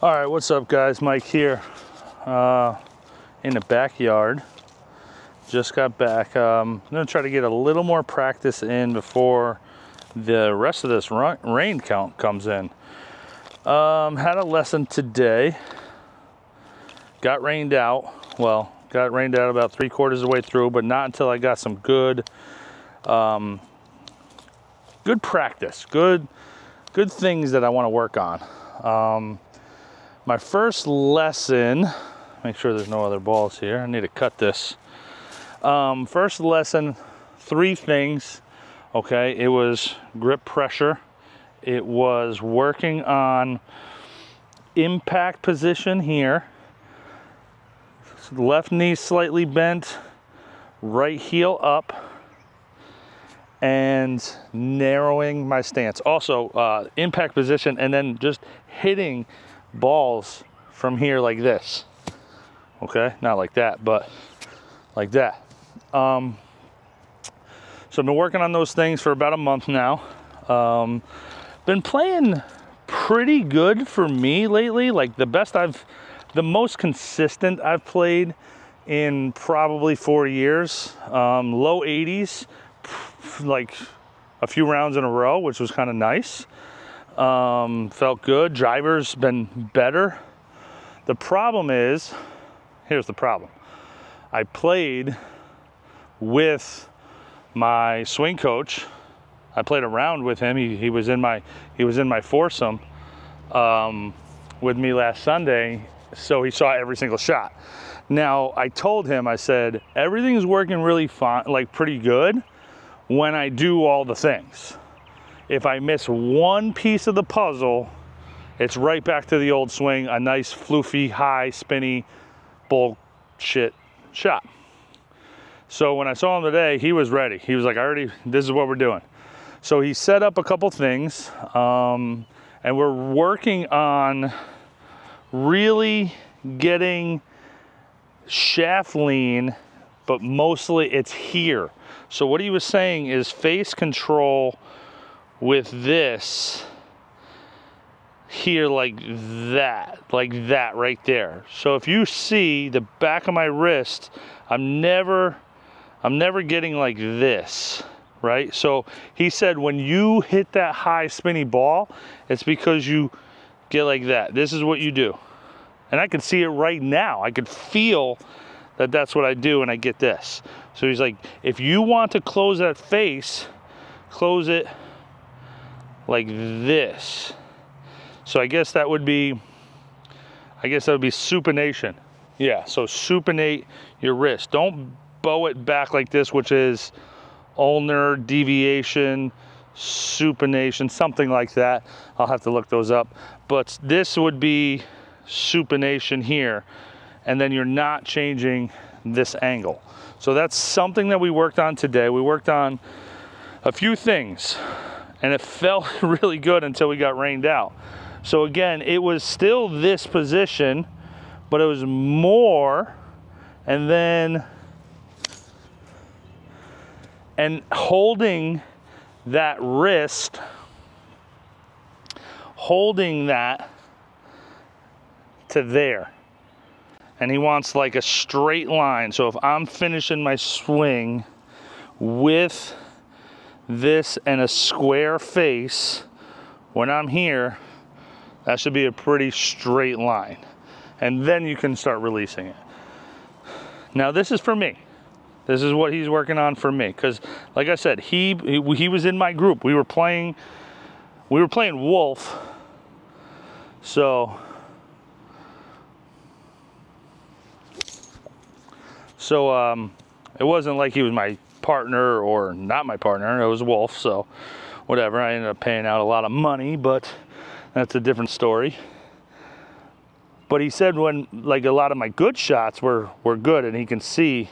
All right, what's up guys? Mike here in the backyard. Just got back. I'm gonna try to get a little more practice in before the rest of this rain count comes in. Had a lesson today. Got rained out. Well, got rained out about 3/4 of the way through, but not until I got some good practice, good things that I want to work on. My first lesson, make sure there's no other balls here. I need to cut this. First lesson, 3 things. Okay, it was grip pressure. It was working on impact position here. Left knee slightly bent, right heel up, and narrowing my stance. Also, impact position, and then just hitting balls from here like this. Okay, not like that, but like that. So I've been working on those things for about a month now. Been playing pretty good for me lately. Like the most consistent I've played in probably 4 years. Low 80s, like a few rounds in a row, which was kind of nice. Felt good. Driver's been better. The problem is, here's the problem. I played with my swing coach. I played around with him. He was in my foursome with me last Sunday, so he saw every single shot. Now I told him, I said, everything's working really fine, like pretty good when I do all the things. If I miss one piece of the puzzle, it's right back to the old swing, a nice floofy, high, spinny, bullshit shot. So when I saw him today, he was ready. He was like, this is what we're doing. So he set up a couple things, and we're working on really getting shaft lean, but mostly it's here. So what he was saying is face control with this here, like that right there. So if you see the back of my wrist, I'm never getting like this, right? So he said when you hit that high spinny ball, it's because you get like that. This is what you do. And I can see it right now. I could feel that that's what I do, and I get this. So he's like, if you want to close that face, close it like this. So I guess that would be supination. Yeah, so supinate your wrist. Don't bow it back like this, which is ulnar deviation, supination, something like that. I'll have to look those up. But this would be supination here, and then you're not changing this angle. So that's something that we worked on today. We worked on a few things, and it felt really good until we got rained out. So again, it was still this position, but it was more, and then holding that wrist, holding that to there. And he wants like a straight line. So if I'm finishing my swing with this and a square face, when I'm here, that should be a pretty straight line. And then you can start releasing it. Now this is for me. This is what he's working on for me. Because like I said, he was in my group. We were playing Wolf. So it wasn't like he was my partner or not my partner. It was Wolf, so whatever. I ended up paying out a lot of money, but that's a different story. But he said when like a lot of my good shots were good, and he can see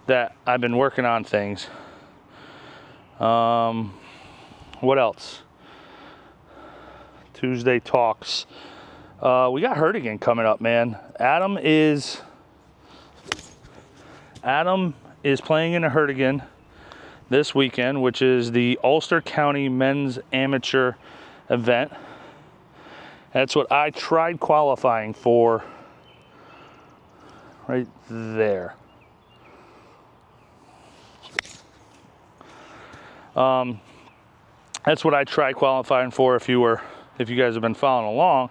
that I've been working on things. What else? Tuesday talks. We got Herdigan coming up, man. Adam is playing in a Herdigan this weekend, which is the Ulster County Men's Amateur event. That's what I tried qualifying for right there. That's what I tried qualifying for. If you guys have been following along,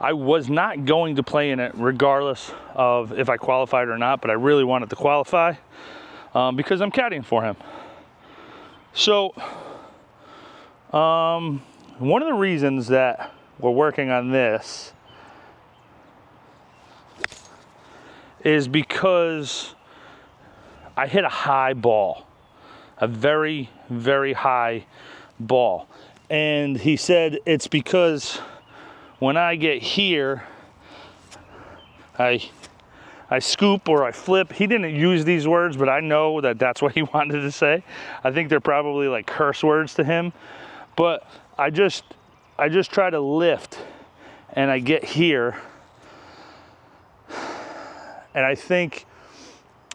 I was not going to play in it regardless of if I qualified or not, but I really wanted to qualify because I'm caddying for him. So one of the reasons that we're working on this is because I hit a high ball, a very, very high ball. And he said it's because when I get here, I scoop or I flip. He didn't use these words, but I know that that's what he wanted to say. I think they're probably like curse words to him. But I just try to lift and I get here. And I think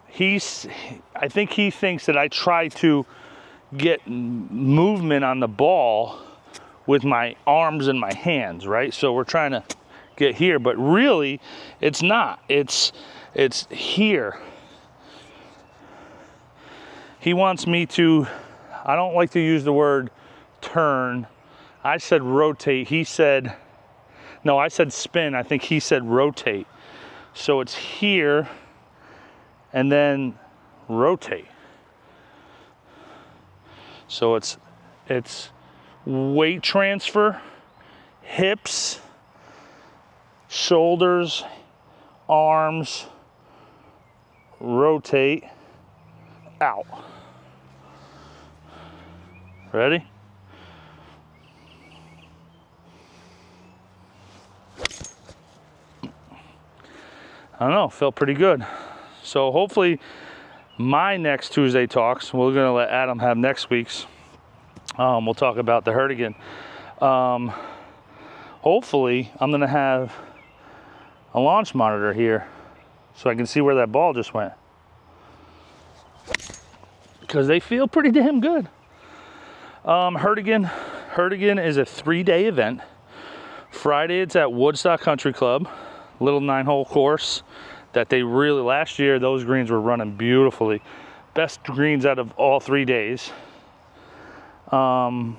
he thinks that I try to get movement on the ball with my arms and my hands, right? So we're trying to get here, but really it's not. It's here. He wants me to, I don't like to use the word turn. I said rotate. He said, no, I said spin. I think he said rotate. So it's here and then rotate. So it's weight transfer, hips, shoulders, arms, rotate, out. Ready? I don't know, felt pretty good. So hopefully my next Tuesday talks, we're gonna let Adam have next week's. We'll talk about the Herdigan. Hopefully I'm gonna have a launch monitor here so I can see where that ball just went, because they feel pretty damn good. Herdigan is a 3-day event. Friday it's at Woodstock Country Club, little 9-hole course that they really, last year those greens were running beautifully. Best greens out of all 3 days. Then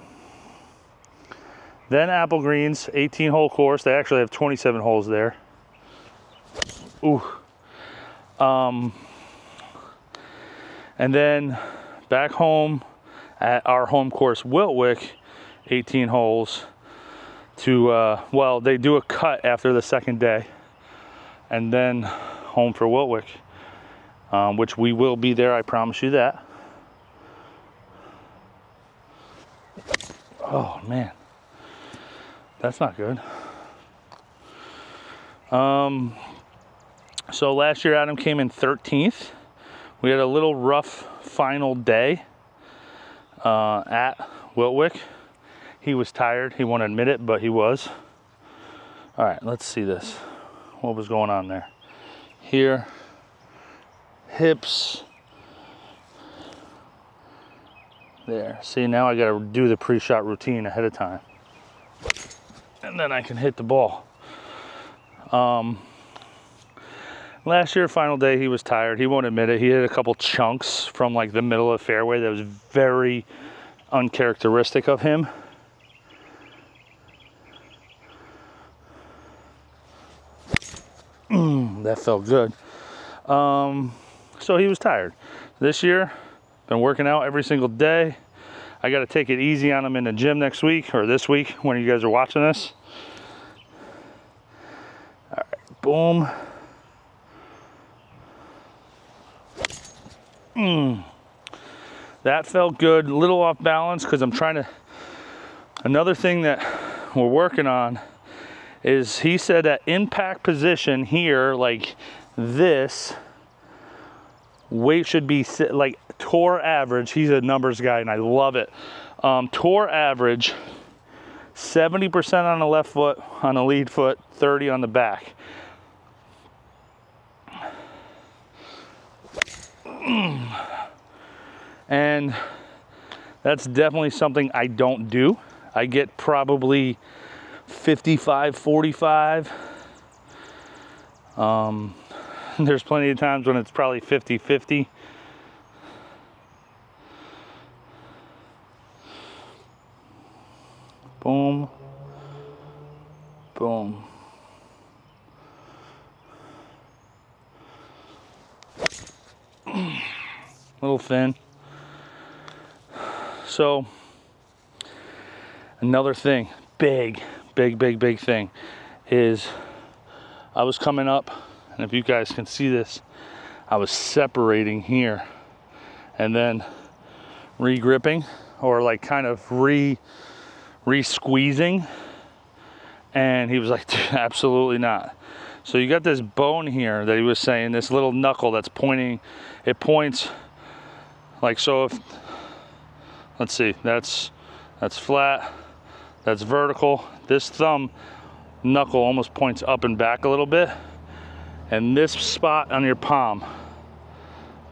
Apple Greens, 18-hole course. They actually have 27 holes there. Ooh. And then back home at our home course, Wiltwick, 18 holes to, well, they do a cut after the second day. And then home for Wiltwick, which we will be there, I promise you that. Oh man, that's not good. So last year Adam came in 13th. We had a little rough final day at Wiltwick. He was tired, he won't admit it, but he was. All right, let's see this. What was going on there? Here, hips. There, see, now I gotta do the pre-shot routine ahead of time. And then I can hit the ball. Last year, final day, he was tired. He won't admit it. He hit a couple chunks from like the middle of the fairway that was very uncharacteristic of him. That felt good. So he was tired. This year, been working out every single day. I got to take it easy on him in the gym next week, or this week when you guys are watching this. All right, boom. That felt good. A little off balance because I'm trying to. Another thing that we're working on is, he said that impact position here, like this, weight should be like tour average. He's a numbers guy and I love it. Tour average, 70% on the left foot, on the lead foot, 30 on the back. And That's definitely something I don't do. I get probably 55, 45. There's plenty of times when it's probably 50, 50. Boom, boom. Little thin. So another thing, big thing is I was coming up, and if you guys can see this, I was separating here and then re-gripping, or like kind of re-squeezing, and he was like, absolutely not. So you got this bone here that he was saying, this little knuckle that's pointing, it points like so. If, let's see, that's flat, that's vertical. This thumb knuckle almost points up and back a little bit, and this spot on your palm,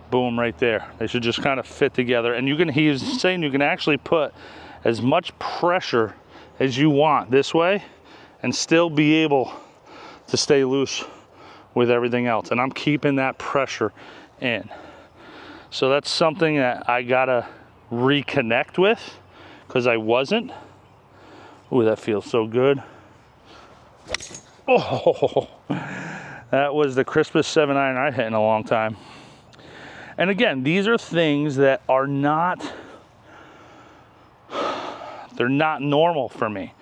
boom, right there. They should just kind of fit together. And you can, he's saying you can actually put as much pressure as you want this way and still be able to stay loose with everything else. And I'm keeping that pressure in. So that's something that I gotta reconnect with, because I wasn't. Ooh, that feels so good. Oh, that was the crispest 7-iron I hit in a long time. And again, these are things that are not, they're not normal for me,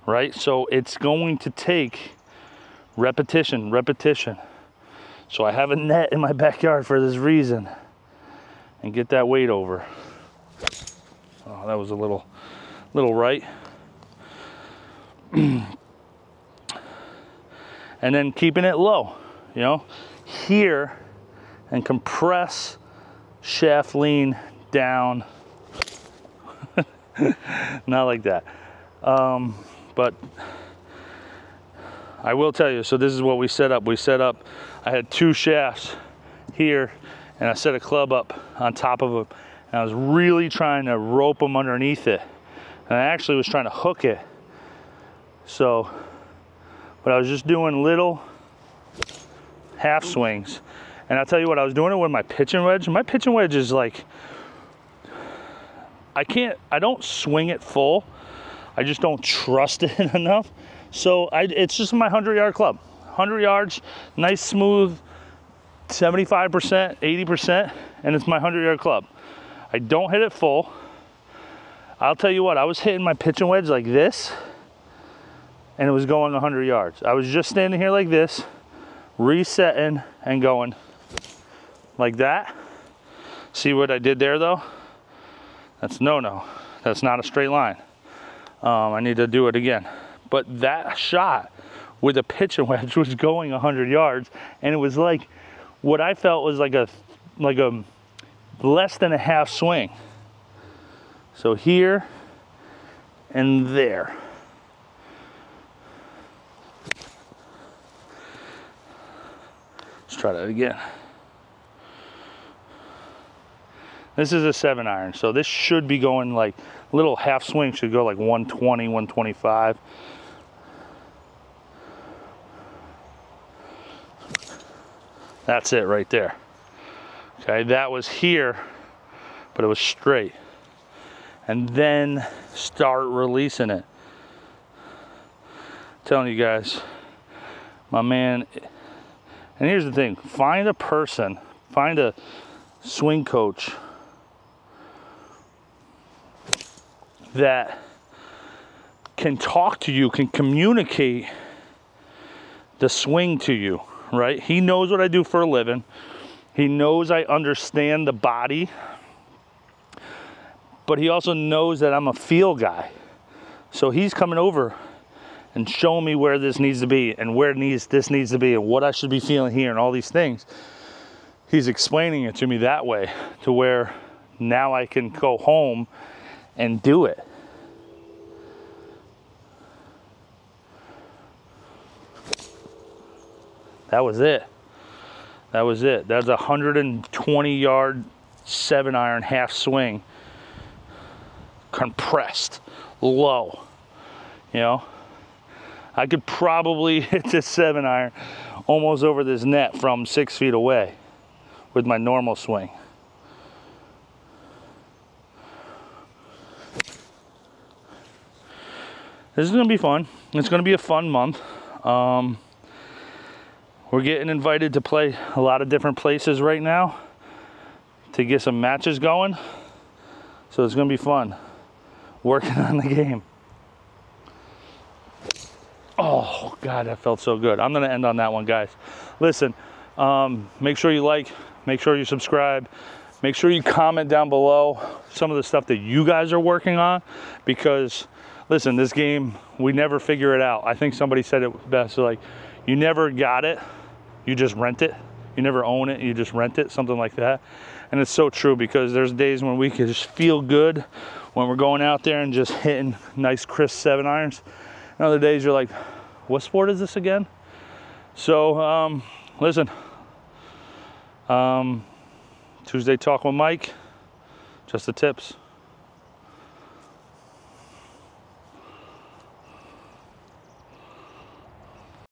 right? So it's going to take repetition. So I have a net in my backyard for this reason, and get that weight over. Oh, that was a little right. And then keeping it low, you know, here, and compress, shaft lean down. Not like that. But I will tell you, so this is what we set up. I had 2 shafts here, and I set a club up on top of them, and I was really trying to rope them underneath it. And I actually was trying to hook it. So, but I was just doing little half swings. And I'll tell you what, I was doing it with my pitching wedge. My pitching wedge is like, I don't swing it full. I just don't trust it enough. So it's just my 100-yard club. 100 yards, nice smooth, 75%, 80%, and it's my 100-yard club. I don't hit it full. I'll tell you what, I was hitting my pitching wedge like this, and it was going 100 yards. I was just standing here like this, resetting and going like that. See what I did there though? That's no. That's not a straight line. I need to do it again. But that shot with a pitching wedge was going 100 yards, and it was like what I felt was like a less than a half swing. So here and there. Let's try that again. This is a 7-iron, so this should be going like, little half swing should go like 120, 125. That's it right there. Okay, that was here, but it was straight. And then start releasing it. I'm telling you guys, my man, and here's the thing, find a swing coach that can talk to you, can communicate the swing to you, right? He knows what I do for a living. He knows I understand the body, but he also knows that I'm a feel guy. So he's coming over and showing me where this needs to be and where this needs to be and what I should be feeling here and all these things. He's explaining it to me that way, to where now I can go home and do it. That was it. That's a 120-yard 7-iron half swing. compressed, low, you know. I could probably hit this 7-iron almost over this net from 6 feet away with my normal swing. This is gonna be fun. It's gonna be a fun month. We're getting invited to play a lot of different places right now to get some matches going. So it's gonna be fun working on the game. Oh God, that felt so good. I'm gonna end on that one, guys. Listen, make sure you like, make sure you subscribe, make sure you comment down below some of the stuff that you guys are working on, because listen, this game, we never figure it out. I think somebody said it best, like, you never got it, you just rent it. You never own it, you just rent it, something like that. And it's so true, because there's days when we can just feel good when we're going out there and just hitting nice crisp 7-irons. And other days you're like, what sport is this again? So, listen, Tuesday Talk with Mike, just the tips.